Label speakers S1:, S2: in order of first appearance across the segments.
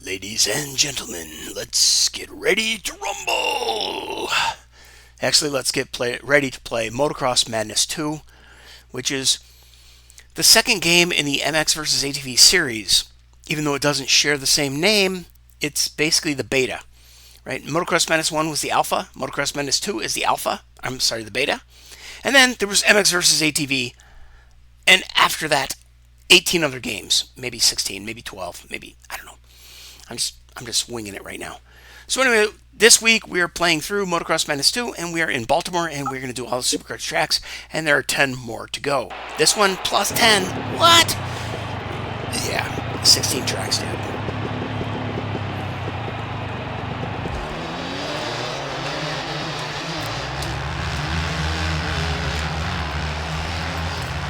S1: Ladies and gentlemen, let's get ready to rumble! Actually, let's get ready to play Motocross Madness 2, which is the second game in the MX vs. ATV series. Even though it doesn't share the same name, it's basically the beta. Right? Motocross Madness 1 was the alpha, Motocross Madness 2 is the alpha, the beta. And then there was MX vs. ATV, and after that, 18 other games. Maybe 16, maybe 12, maybe, I don't know. I'm just winging it right now. So anyway, this week we are playing through Motocross Madness 2, and we are in Baltimore, and we're going to do all the Supercross tracks, and there are 10 more to go. This one plus 10. What? Yeah, 16 tracks, dude.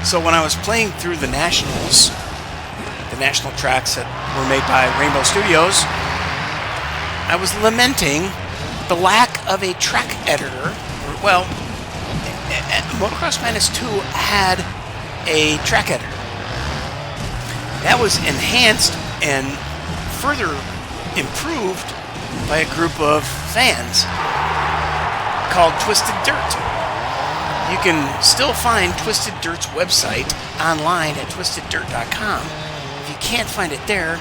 S1: So when I was playing through the Nationals, the national tracks that were made by Rainbow Studios, I was lamenting the lack of a track editor. Well, Motocross Madness 2 had a track editor. That was enhanced and further improved by a group of fans called Twisted Dirt. You can still find Twisted Dirt's website online at twisteddirt.com. If you can't find it there,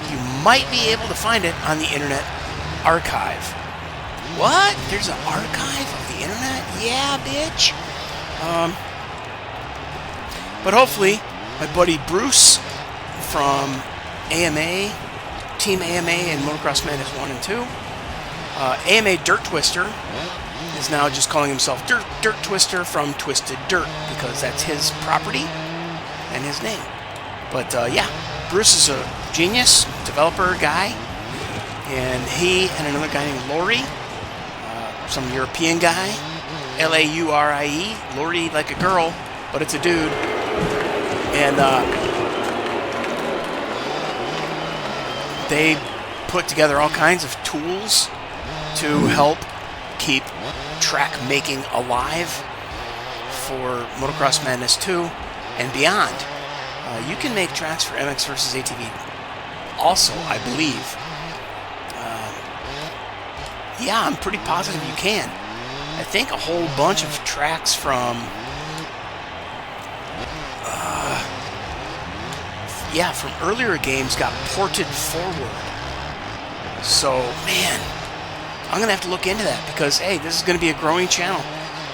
S1: you might be able to find it on the Internet Archive. What? There's an archive of the Internet? Yeah, bitch. But hopefully, my buddy Bruce from AMA, Team AMA and Motocross Madness 1 and 2, AMA Dirt Twister, is now just calling himself Dirt Twister from Twisted Dirt, because that's his property and his name. But yeah, Bruce is a genius developer guy, and he and another guy named Laurie, some European guy, L-A-U-R-I-E, Laurie like a girl, but it's a dude, and they put together all kinds of tools to help keep track making alive for Motocross Madness 2 and beyond. You can make tracks for MX vs. ATV also, I believe. Yeah, I'm pretty positive you can. I think a whole bunch of tracks from from earlier games got ported forward. So, man, I'm going to have to look into that, because, hey, this is going to be a growing channel.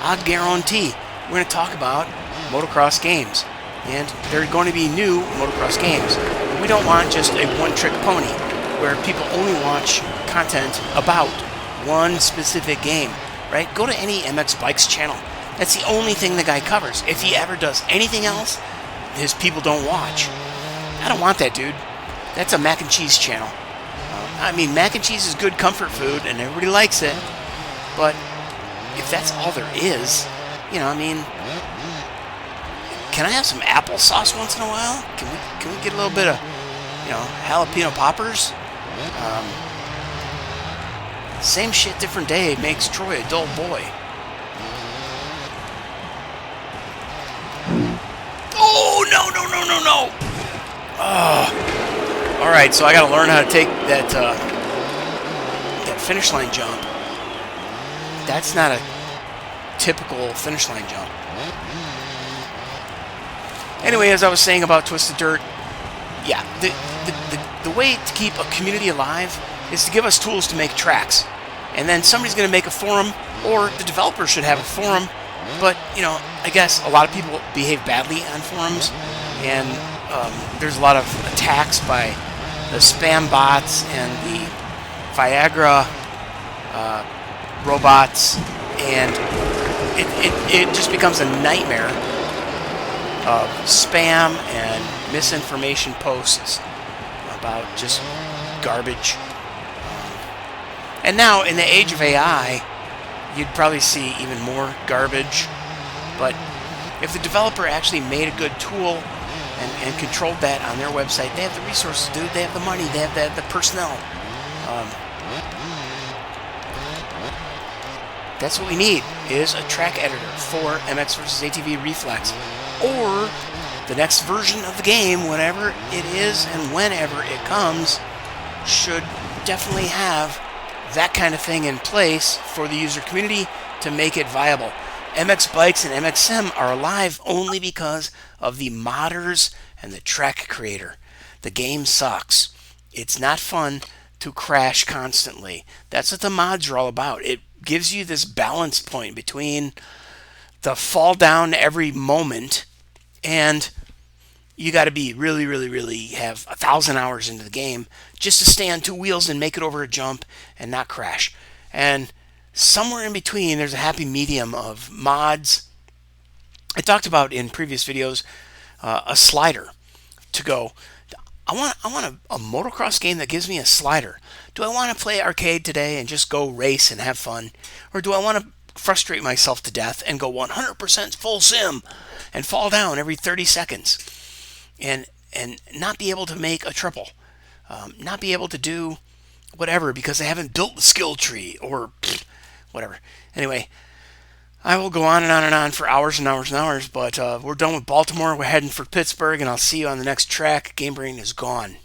S1: I guarantee we're going to talk about motocross games. And there are going to be new motocross games. We don't want just a one-trick pony where people only watch content about one specific game, right? Go to any MX Bikes channel. That's the only thing the guy covers. If he ever does anything else, his people don't watch. I don't want that, dude. That's a mac and cheese channel. I mean, mac and cheese is good comfort food, and everybody likes it. But if that's all there is, you know, I mean, can I have some applesauce once in a while? Can we get a little bit of, you know, jalapeno poppers? Same shit, different day makes Troy a dull boy. Oh, no. All right, so I got to learn how to take that that finish line jump. That's not a typical finish line jump. Anyway, as I was saying about Twisted Dirt, yeah, the way to keep a community alive is to give us tools to make tracks. And then somebody's going to make a forum, or the developer should have a forum. But, you know, I guess a lot of people behave badly on forums, and there's a lot of attacks by the spam bots and the Viagra robots, and it just becomes a nightmare of spam and misinformation posts about just garbage. And now, in the age of AI, you'd probably see even more garbage. But if the developer actually made a good tool and controlled that on their website, they have the resources, dude. They have the money. They have the personnel. That's what we need, is a track editor for MX vs. ATV Reflex. Or the next version of the game, whenever it is and whenever it comes, should definitely have that kind of thing in place for the user community to make it viable. MX Bikes and MXM are alive only because of the modders and the track creator. The game sucks. It's not fun to crash constantly. That's what the mods are all about. It gives you this balance point between the fall down every moment and you got to be really have 1,000 hours into the game just to stay on two wheels and make it over a jump and not crash. And somewhere in between, there's a happy medium of mods. I talked about in previous videos a slider to go. I want a motocross game that gives me a slider. Do I want to play arcade today and just go race and have fun? Or do I want to frustrate myself to death and go 100% full sim and fall down every 30 seconds and not be able to make a triple? Not be able to do whatever because I haven't built the skill tree or whatever. Anyway, I will go on and on and on for hours and hours and hours, but we're done with Baltimore. We're heading for Pittsburgh, and I'll see you on the next track. Game Brain is gone.